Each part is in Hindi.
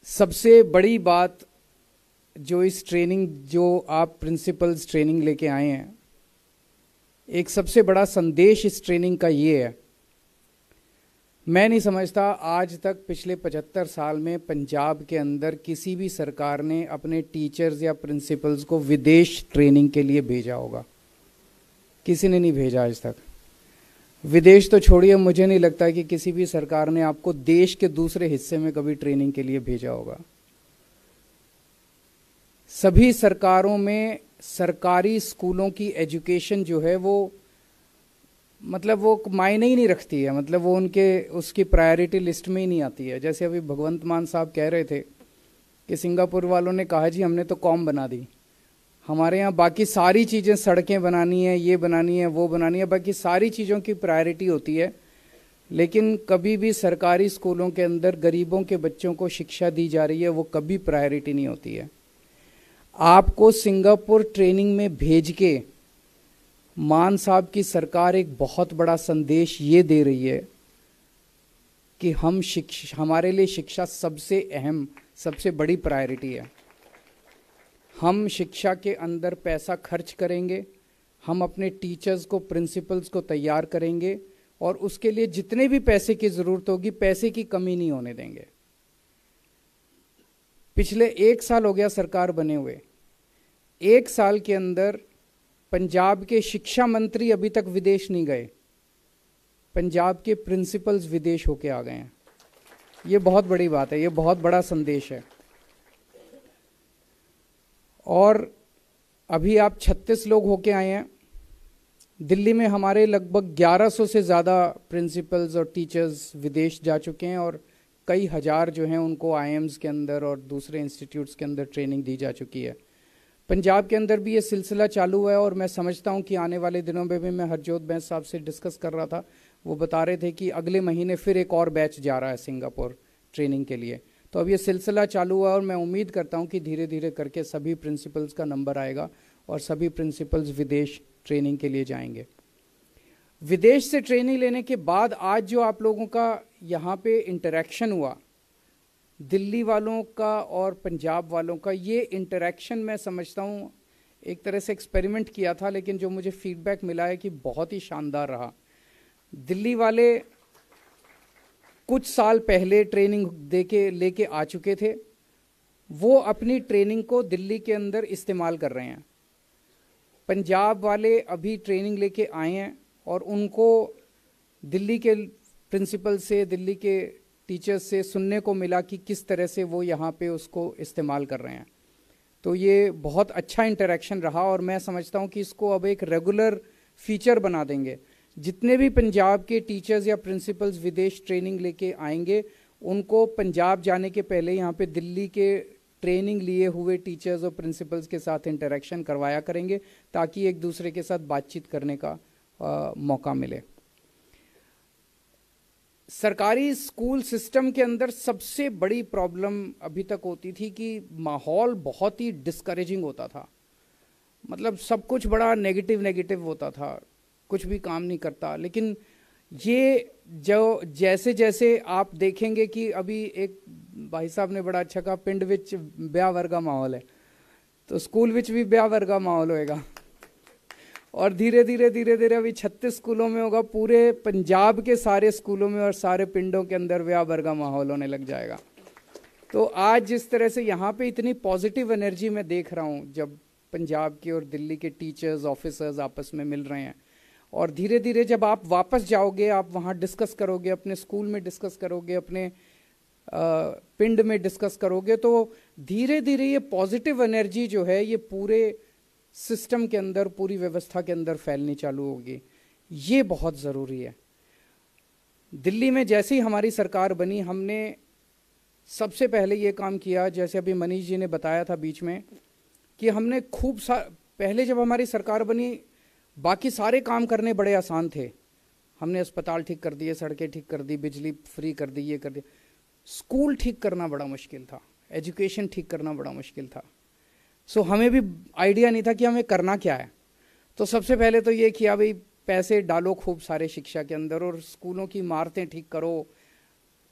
सबसे बड़ी बात जो इस ट्रेनिंग जो आप प्रिंसिपल्स ट्रेनिंग लेके आए हैं, एक सबसे बड़ा संदेश इस ट्रेनिंग का ये है। मैं नहीं समझता आज तक पिछले 75 साल में पंजाब के अंदर किसी भी सरकार ने अपने टीचर्स या प्रिंसिपल्स को विदेश ट्रेनिंग के लिए भेजा होगा। किसी ने नहीं भेजा आज तक। विदेश तो छोड़िए, मुझे नहीं लगता कि किसी भी सरकार ने आपको देश के दूसरे हिस्से में कभी ट्रेनिंग के लिए भेजा होगा। सभी सरकारों में सरकारी स्कूलों की एजुकेशन जो है वो मायने ही नहीं रखती है, वो उसकी प्रायोरिटी लिस्ट में ही नहीं आती है। जैसे अभी भगवंत मान साहब कह रहे थे कि सिंगापुर वालों ने कहा जी हमने तो कॉम बना दी, हमारे यहाँ बाकी सारी चीज़ें, सड़कें बनानी है, ये बनानी है, वो बनानी है, बाकी सारी चीज़ों की प्रायोरिटी होती है, लेकिन कभी भी सरकारी स्कूलों के अंदर गरीबों के बच्चों को शिक्षा दी जा रही है, वो कभी प्रायोरिटी नहीं होती है। आपको सिंगापुर ट्रेनिंग में भेज के मान साहब की सरकार एक बहुत बड़ा संदेश ये दे रही है कि हमारे लिए शिक्षा सबसे अहम, सबसे बड़ी प्रायोरिटी है। हम शिक्षा के अंदर पैसा खर्च करेंगे, हम अपने टीचर्स को, प्रिंसिपल्स को तैयार करेंगे और उसके लिए जितने भी पैसे की जरूरत होगी, पैसे की कमी नहीं होने देंगे। पिछले 1 साल हो गया सरकार बने हुए, 1 साल के अंदर पंजाब के शिक्षा मंत्री अभी तक विदेश नहीं गए, पंजाब के प्रिंसिपल्स विदेश होके आ गए हैं। ये बहुत बड़ी बात है, ये बहुत बड़ा संदेश है। और अभी आप 36 लोग होके आए हैं। दिल्ली में हमारे लगभग 1100 से ज़्यादा प्रिंसिपल्स और टीचर्स विदेश जा चुके हैं और कई हज़ार जो हैं उनको आईएम्स के अंदर और दूसरे इंस्टीट्यूट्स के अंदर ट्रेनिंग दी जा चुकी है। पंजाब के अंदर भी ये सिलसिला चालू है और मैं समझता हूँ कि आने वाले दिनों में भी, मैं हरजोत बैंस साहब से डिस्कस कर रहा था, वो बता रहे थे कि अगले महीने फिर एक और बैच जा रहा है सिंगापुर ट्रेनिंग के लिए। तो अब ये सिलसिला चालू हुआ और मैं उम्मीद करता हूँ कि धीरे धीरे करके सभी प्रिंसिपल्स का नंबर आएगा और सभी प्रिंसिपल्स विदेश ट्रेनिंग के लिए जाएंगे। विदेश से ट्रेनिंग लेने के बाद आज जो आप लोगों का यहाँ पे इंटरेक्शन हुआ, दिल्ली वालों का और पंजाब वालों का, ये इंटरेक्शन मैं समझता हूँ एक तरह से एक्सपेरिमेंट किया था, लेकिन जो मुझे फीडबैक मिला है कि बहुत ही शानदार रहा। दिल्ली वाले कुछ साल पहले ट्रेनिंग लेके आ चुके थे, वो अपनी ट्रेनिंग को दिल्ली के अंदर इस्तेमाल कर रहे हैं। पंजाब वाले अभी ट्रेनिंग लेके आए हैं और उनको दिल्ली के प्रिंसिपल से, दिल्ली के टीचर्स से सुनने को मिला कि किस तरह से वो यहाँ पे उसको इस्तेमाल कर रहे हैं। तो ये बहुत अच्छा इंटरेक्शन रहा और मैं समझता हूँ कि इसको अब एक रेगुलर फीचर बना देंगे। जितने भी पंजाब के टीचर्स या प्रिंसिपल्स विदेश ट्रेनिंग लेके आएंगे, उनको पंजाब जाने के पहले यहाँ पे दिल्ली के ट्रेनिंग लिए हुए टीचर्स और प्रिंसिपल्स के साथ इंटरेक्शन करवाया करेंगे, ताकि एक दूसरे के साथ बातचीत करने का मौका मिले। सरकारी स्कूल सिस्टम के अंदर सबसे बड़ी प्रॉब्लम अभी तक होती थी कि माहौल बहुत ही डिस्करेजिंग होता था। सब कुछ बड़ा नेगेटिव होता था, कुछ भी काम नहीं करता। लेकिन ये जो जैसे जैसे आप देखेंगे कि अभी एक भाई साहब ने बड़ा अच्छा कहा, पिंड विच ब्याह वर्गा माहौल है, तो स्कूल विच भी ब्याह वर्गा माहौल होएगा और धीरे धीरे अभी 36 स्कूलों में होगा, पूरे पंजाब के सारे स्कूलों में और सारे पिंडों के अंदर ब्याह वर्गा माहौल होने लग जाएगा। तो आज जिस तरह से यहाँ पे इतनी पॉजिटिव एनर्जी मैं देख रहा हूँ, जब पंजाब के और दिल्ली के टीचर्स, ऑफिसर्स आपस में मिल रहे हैं, और धीरे धीरे जब आप वापस जाओगे, आप वहाँ डिस्कस करोगे, अपने स्कूल में डिस्कस करोगे, अपने पिंड में डिस्कस करोगे, तो धीरे धीरे ये पॉजिटिव एनर्जी जो है ये पूरे सिस्टम के अंदर, पूरी व्यवस्था के अंदर फैलनी चालू होगी। ये बहुत ज़रूरी है। दिल्ली में जैसे ही हमारी सरकार बनी, हमने सबसे पहले ये काम किया, जैसे अभी मनीष जी ने बताया था बीच में, कि हमने पहले जब हमारी सरकार बनी, बाकी सारे काम करने बड़े आसान थे। हमने अस्पताल ठीक कर दिए, सड़कें ठीक कर दी, बिजली फ्री कर दी, ये कर दिया। स्कूल ठीक करना बड़ा मुश्किल था, एजुकेशन ठीक करना बड़ा मुश्किल था। सो हमें भी आइडिया नहीं था कि हमें करना क्या है। तो सबसे पहले तो ये किया, भाई पैसे डालो खूब सारे शिक्षा के अंदर और स्कूलों की इमारतें ठीक करो,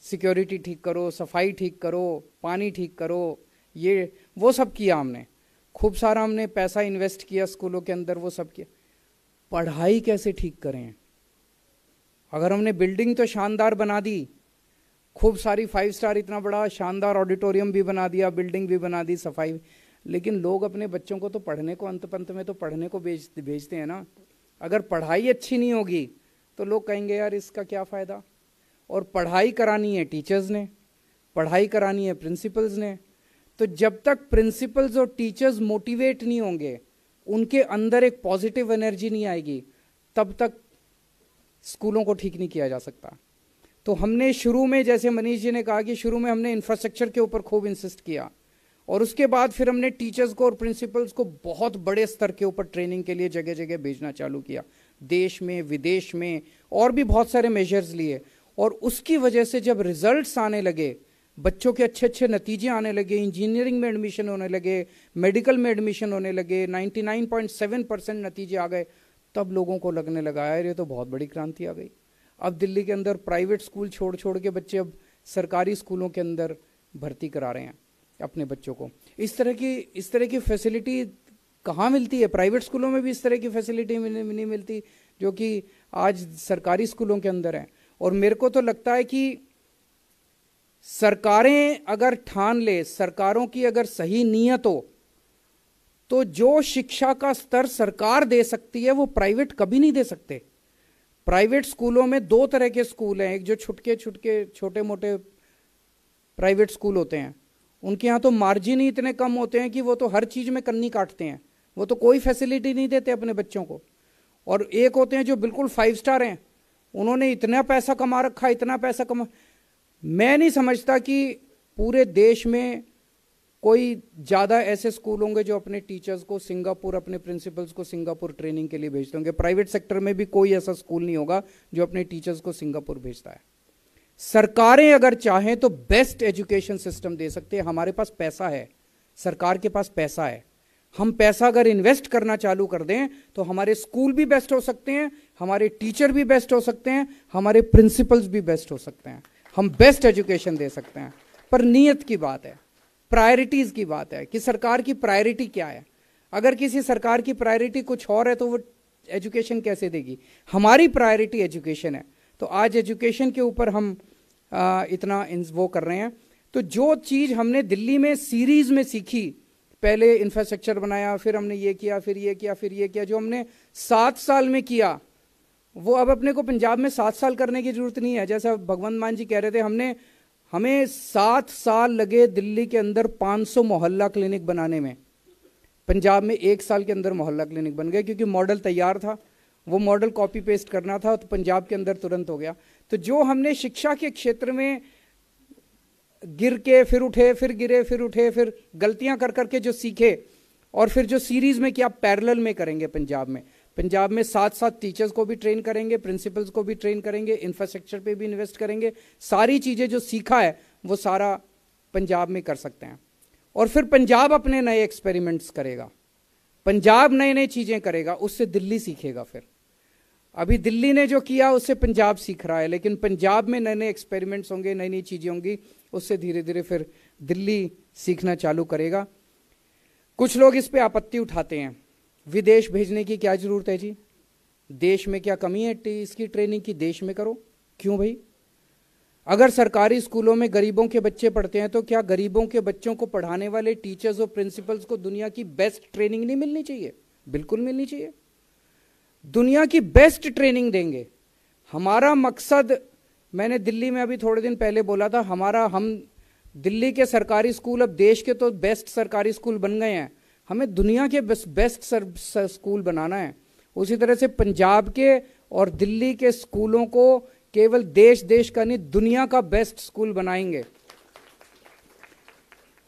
सिक्योरिटी ठीक करो, सफाई ठीक करो, पानी ठीक करो, ये वो सब किया हमने। खूब सारा हमने पैसा इन्वेस्ट किया स्कूलों के अंदर, वो सब किया। पढ़ाई कैसे ठीक करें? अगर हमने बिल्डिंग तो शानदार बना दी, खूब सारी 5 स्टार इतना बड़ा शानदार ऑडिटोरियम भी बना दिया, बिल्डिंग भी बना दी, सफाई, लेकिन लोग अपने बच्चों को तो पढ़ने को अंत पंत में तो पढ़ने को भेजते हैं ना। अगर पढ़ाई अच्छी नहीं होगी तो लोग कहेंगे यार इसका क्या फ़ायदा। और पढ़ाई करानी है टीचर्स ने, पढ़ाई करानी है प्रिंसिपल्स ने। तो जब तक प्रिंसिपल्स और टीचर्स मोटिवेट नहीं होंगे, उनके अंदर एक पॉजिटिव एनर्जी नहीं आएगी, तब तक स्कूलों को ठीक नहीं किया जा सकता। तो हमने शुरू में, जैसे मनीष जी ने कहा कि शुरू में हमने इंफ्रास्ट्रक्चर के ऊपर खूब इंसिस्ट किया, और उसके बाद फिर हमने टीचर्स को और प्रिंसिपल्स को बहुत बड़े स्तर के ऊपर ट्रेनिंग के लिए जगह जगह भेजना चालू किया, देश में विदेश में, और भी बहुत सारे मेजर्स लिए। और उसकी वजह से जब रिजल्ट्स आने लगे, बच्चों के अच्छे अच्छे नतीजे आने लगे, इंजीनियरिंग में एडमिशन होने लगे, मेडिकल में एडमिशन होने लगे, 99.7% नतीजे आ गए, तब लोगों को लगने लगा यार ये तो बहुत बड़ी क्रांति आ गई। अब दिल्ली के अंदर प्राइवेट स्कूल छोड़ छोड़ के बच्चे अब सरकारी स्कूलों के अंदर भर्ती करा रहे हैं अपने बच्चों को। इस तरह की फैसिलिटी कहाँ मिलती है? प्राइवेट स्कूलों में भी इस तरह की फैसिलिटी नहीं मिलती जो कि आज सरकारी स्कूलों के अंदर है। और मेरे को तो लगता है कि सरकारें अगर ठान ले, सरकारों की अगर सही नीयत हो, तो जो शिक्षा का स्तर सरकार दे सकती है वो प्राइवेट कभी नहीं दे सकते। प्राइवेट स्कूलों में 2 तरह के स्कूल हैं, एक जो छोटे मोटे प्राइवेट स्कूल होते हैं, उनके यहाँ तो मार्जिन ही इतने कम होते हैं कि वो तो हर चीज में कन्नी काटते हैं, वो तो कोई फैसिलिटी नहीं देते अपने बच्चों को। और एक होते हैं जो बिल्कुल 5 स्टार हैं, उन्होंने इतना पैसा कमा रखा, इतना पैसा कमा। मैं नहीं समझता कि पूरे देश में कोई ज़्यादा ऐसे स्कूल होंगे जो अपने टीचर्स को सिंगापुर, अपने प्रिंसिपल्स को सिंगापुर ट्रेनिंग के लिए भेजते होंगे। प्राइवेट सेक्टर में भी कोई ऐसा स्कूल नहीं होगा जो अपने टीचर्स को सिंगापुर भेजता है। सरकारें अगर चाहें तो बेस्ट एजुकेशन सिस्टम दे सकते हैं। हमारे पास पैसा है, सरकार के पास पैसा है, हम पैसा अगर इन्वेस्ट करना चालू कर दें तो हमारे स्कूल भी बेस्ट हो सकते हैं, हमारे टीचर भी बेस्ट हो सकते हैं, हमारे प्रिंसिपल्स भी बेस्ट हो सकते हैं, हम बेस्ट एजुकेशन दे सकते हैं। पर नीयत की बात है, प्रायोरिटीज की बात है कि सरकार की प्रायोरिटी क्या है। अगर किसी सरकार की प्रायोरिटी कुछ और है तो वो एजुकेशन कैसे देगी? हमारी प्रायोरिटी एजुकेशन है, तो आज एजुकेशन के ऊपर हम इतना वो कर रहे हैं। तो जो चीज हमने दिल्ली में सीरीज में सीखी, पहले इंफ्रास्ट्रक्चर बनाया, फिर हमने ये किया, फिर ये किया, फिर ये किया, जो हमने 7 साल में किया, वो अब अपने को पंजाब में 7 साल करने की जरूरत नहीं है। जैसा भगवंत मान जी कह रहे थे, हमें 7 साल लगे दिल्ली के अंदर 500 मोहल्ला क्लिनिक बनाने में। पंजाब में 1 साल के अंदर मोहल्ला क्लिनिक बन गए, क्योंकि मॉडल तैयार था, वो मॉडल कॉपी पेस्ट करना था, तो पंजाब के अंदर तुरंत हो गया। तो जो हमने शिक्षा के क्षेत्र में गिर के फिर उठे, फिर गिरे, फिर उठे, फिर गलतियां कर करके जो सीखे, और फिर जो सीरीज में क्या पैरेलल में करेंगे पंजाब में 7 टीचर्स को भी ट्रेन करेंगे, प्रिंसिपल्स को भी ट्रेन करेंगे, इंफ्रास्ट्रक्चर पे भी इन्वेस्ट करेंगे। सारी चीजें जो सीखा है वो सारा पंजाब में कर सकते हैं। और फिर पंजाब अपने नए एक्सपेरिमेंट्स करेगा, पंजाब नई नई चीजें करेगा, उससे दिल्ली सीखेगा। फिर अभी दिल्ली ने जो किया उससे पंजाब सीख रहा है, लेकिन पंजाब में नए नए एक्सपेरिमेंट्स होंगे, नई नई चीजें होंगी, उससे धीरे धीरे फिर दिल्ली सीखना चालू करेगा। कुछ लोग इस पे आपत्ति उठाते हैं, विदेश भेजने की क्या जरूरत है जी, देश में क्या कमी है इसकी ट्रेनिंग की, देश में करो। क्यों भाई? अगर सरकारी स्कूलों में गरीबों के बच्चे पढ़ते हैं तो क्या गरीबों के बच्चों को पढ़ाने वाले टीचर्स और प्रिंसिपल्स को दुनिया की बेस्ट ट्रेनिंग नहीं मिलनी चाहिए? बिल्कुल मिलनी चाहिए, दुनिया की बेस्ट ट्रेनिंग देंगे। हमारा मकसद, मैंने दिल्ली में अभी थोड़े दिन पहले बोला था, हम दिल्ली के सरकारी स्कूल अब देश के तो बेस्ट सरकारी स्कूल बन गए हैं, हमें दुनिया के बेस्ट स्कूल बनाना है। उसी तरह से पंजाब के और दिल्ली के स्कूलों को केवल देश का नहीं, दुनिया का बेस्ट स्कूल बनाएंगे।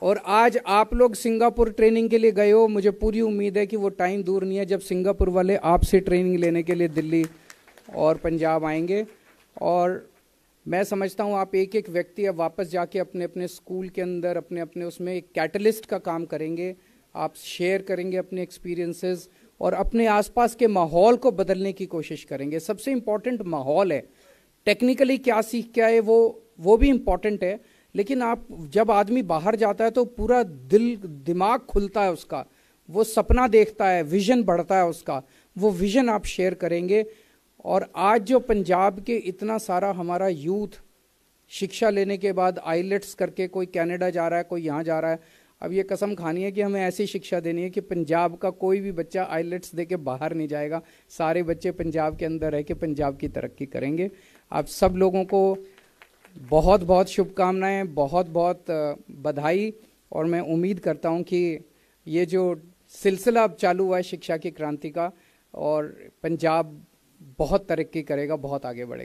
और आज आप लोग सिंगापुर ट्रेनिंग के लिए गए हो, मुझे पूरी उम्मीद है कि वो टाइम दूर नहीं है जब सिंगापुर वाले आपसे ट्रेनिंग लेने के लिए दिल्ली और पंजाब आएंगे। और मैं समझता हूँ आप एक एक व्यक्ति अब वापस जाके अपने अपने स्कूल के अंदर अपने उसमें एक कैटलिस्ट का काम करेंगे, आप शेयर करेंगे अपने एक्सपीरियंसेस और अपने आसपास के माहौल को बदलने की कोशिश करेंगे। सबसे इम्पोर्टेंट माहौल है, टेक्निकली क्या सीख के आए वो भी इम्पॉर्टेंट है, लेकिन आप जब आदमी बाहर जाता है तो पूरा दिल दिमाग खुलता है उसका, वो सपना देखता है, विजन बढ़ता है उसका, वो विजन आप शेयर करेंगे। और आज जो पंजाब के इतना सारा हमारा यूथ शिक्षा लेने के बाद आईलेट्स करके कोई कनाडा जा रहा है, कोई यहाँ जा रहा है, अब ये कसम खानी है कि हमें ऐसी शिक्षा देनी है कि पंजाब का कोई भी बच्चा आईलेट्स दे के बाहर नहीं जाएगा, सारे बच्चे पंजाब के अंदर रह के पंजाब की तरक्की करेंगे। आप सब लोगों को बहुत बहुत शुभकामनाएं, बहुत बहुत बधाई। और मैं उम्मीद करता हूं कि ये जो सिलसिला अब चालू हुआ है शिक्षा की क्रांति का, और पंजाब बहुत तरक्की करेगा, बहुत आगे बढ़ेगा।